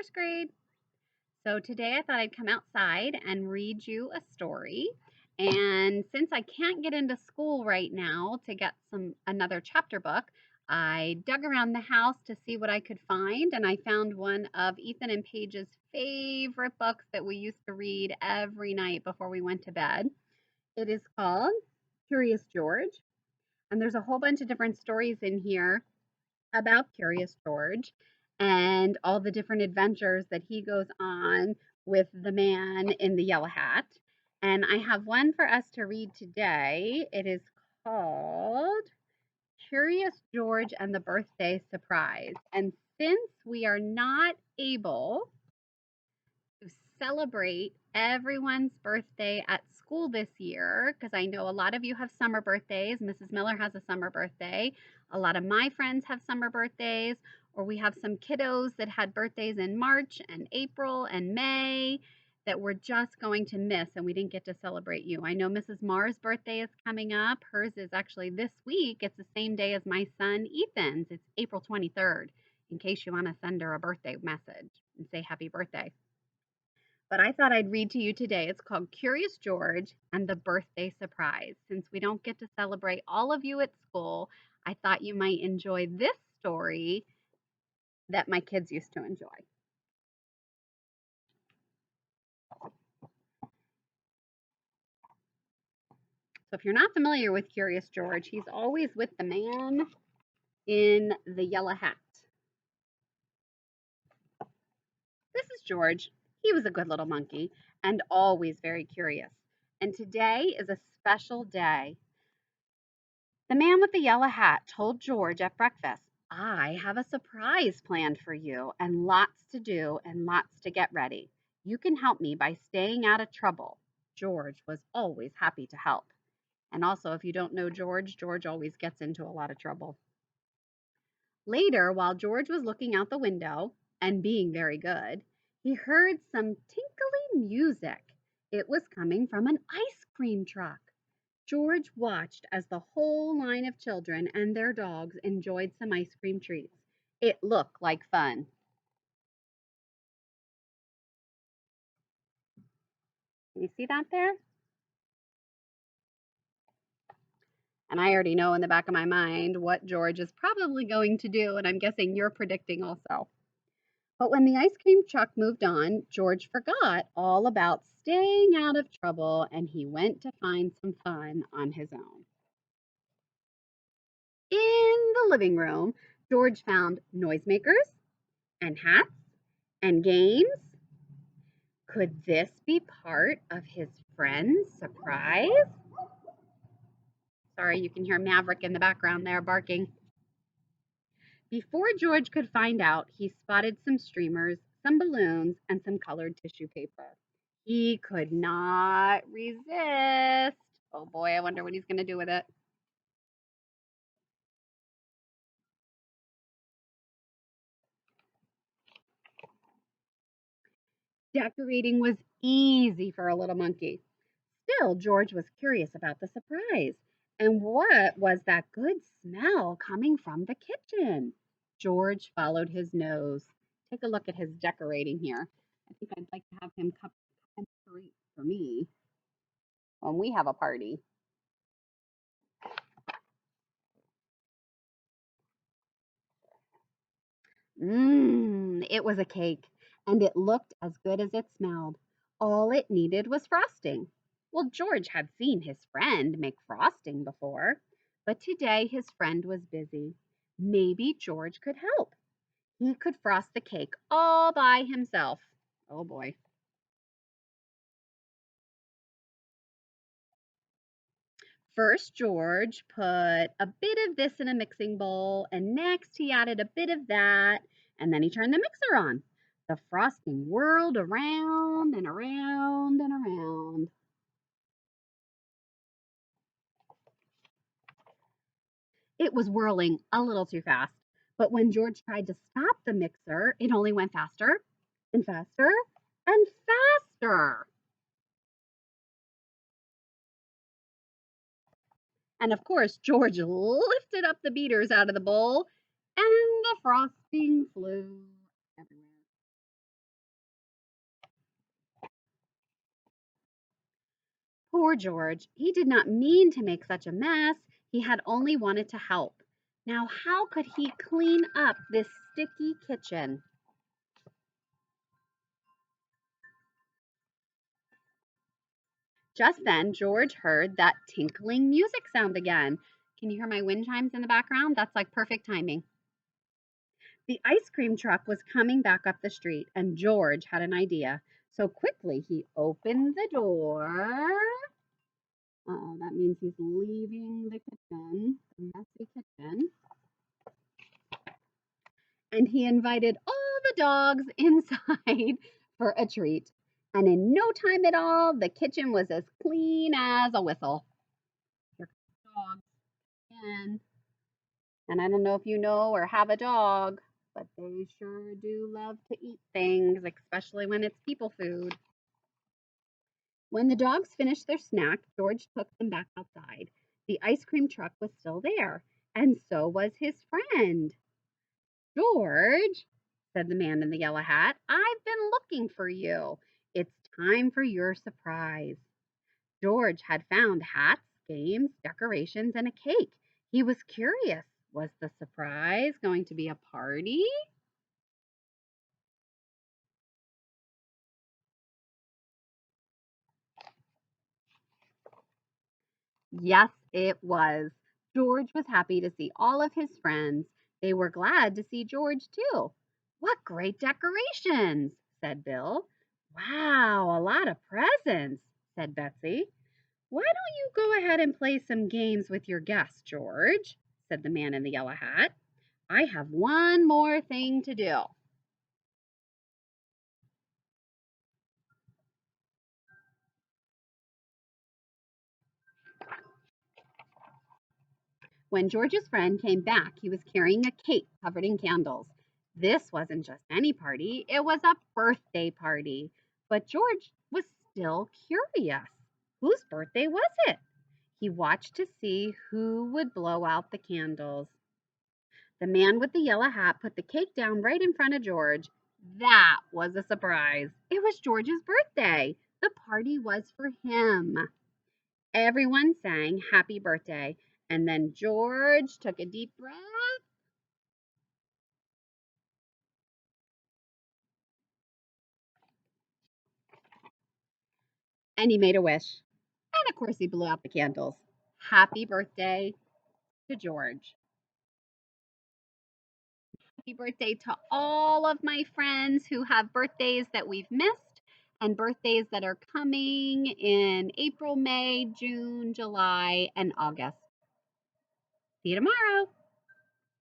first grade. So today I thought I'd come outside and read you a story. And since I can't get into school right now to get another chapter book, I dug around the house to see what I could find, and I found one of Ethan and Paige's favorite books that we used to read every night before we went to bed. It is called Curious George, and there's a whole bunch of different stories in here about Curious George and all the different adventures that he goes on with the man in the yellow hat. And I have one for us to read today. It is called Curious George and the Birthday Surprise. And since we are not able to celebrate everyone's birthday at school this year, because I know a lot of you have summer birthdays. Mrs. Miller has a summer birthday. A lot of my friends have summer birthdays, or we have some kiddos that had birthdays in March and April and May that we're just going to miss, and we didn't get to celebrate you. I know Mrs. Marr's birthday is coming up. Hers is actually this week. It's the same day as my son Ethan's. It's April 23rd, in case you want to send her a birthday message and say happy birthday. But I thought I'd read to you today. It's called Curious George and the Birthday Surprise. Since we don't get to celebrate all of you at school, I thought you might enjoy this story that my kids used to enjoy. So if you're not familiar with Curious George, he's always with the man in the yellow hat. This is George. He was a good little monkey and always very curious. And today is a special day. The man with the yellow hat told George at breakfast, I have a surprise planned for you and lots to do and lots to get ready. You can help me by staying out of trouble. George was always happy to help. And also, if you don't know George, George always gets into a lot of trouble. Later, while George was looking out the window and being very good, he heard some tinkly music. It was coming from an ice cream truck. George watched as the whole line of children and their dogs enjoyed some ice cream treats. It looked like fun. Can you see that there? And I already know in the back of my mind what George is probably going to do, and I'm guessing you're predicting also. But when the ice cream truck moved on, George forgot all about staying out of trouble and he went to find some fun on his own. In the living room, George found noisemakers and hats and games. Could this be part of his friend's surprise? Sorry, you can hear Maverick in the background there barking. Before George could find out, he spotted some streamers, some balloons, and some colored tissue paper. He could not resist. Oh boy, I wonder what he's going to do with it. Decorating was easy for a little monkey. Still, George was curious about the surprise. And what was that good smell coming from the kitchen? George followed his nose. Take a look at his decorating here. I think I'd like to have him decorate for me when we have a party. It was a cake, and it looked as good as it smelled. All it needed was frosting. Well, George had seen his friend make frosting before, but today his friend was busy. Maybe George could help. He could frost the cake all by himself. Oh boy. First, George put a bit of this in a mixing bowl, and next he added a bit of that, and then he turned the mixer on. The frosting whirled around and around and around. It was whirling a little too fast, but when George tried to stop the mixer, it only went faster and faster and faster. And of course, George lifted up the beaters out of the bowl, and the frosting flew everywhere. Poor George. He did not mean to make such a mess. He had only wanted to help. Now, how could he clean up this sticky kitchen? Just then, George heard that tinkling music sound again. Can you hear my wind chimes in the background? That's like perfect timing. The ice cream truck was coming back up the street, and George had an idea. So quickly he opened the door. Oh, that means he's leaving the kitchen, the messy kitchen. And he invited all the dogs inside for a treat. And in no time at all, the kitchen was as clean as a whistle. Here comes the dogs again. And I don't know if you know or have a dog, but they sure do love to eat things, especially when it's people food. When the dogs finished their snack, George took them back outside. The ice cream truck was still there, and so was his friend. George, said the man in the yellow hat, I've been looking for you. It's time for your surprise. George had found hats, games, decorations, and a cake. He was curious. Was the surprise going to be a party? Yes, it was. George was happy to see all of his friends. They were glad to see George, too. What great decorations, said Bill. Wow, a lot of presents, said Betsy. Why don't you go ahead and play some games with your guests, George, said the man in the yellow hat. I have one more thing to do. When George's friend came back, he was carrying a cake covered in candles. This wasn't just any party, it was a birthday party. But George was still curious. Whose birthday was it? He watched to see who would blow out the candles. The man with the yellow hat put the cake down right in front of George. That was a surprise. It was George's birthday. The party was for him. Everyone sang happy birthday, and then George took a deep breath and he made a wish. And of course, he blew out the candles. Happy birthday to George. Happy birthday to all of my friends who have birthdays that we've missed and birthdays that are coming in April, May, June, July, and August. See you tomorrow.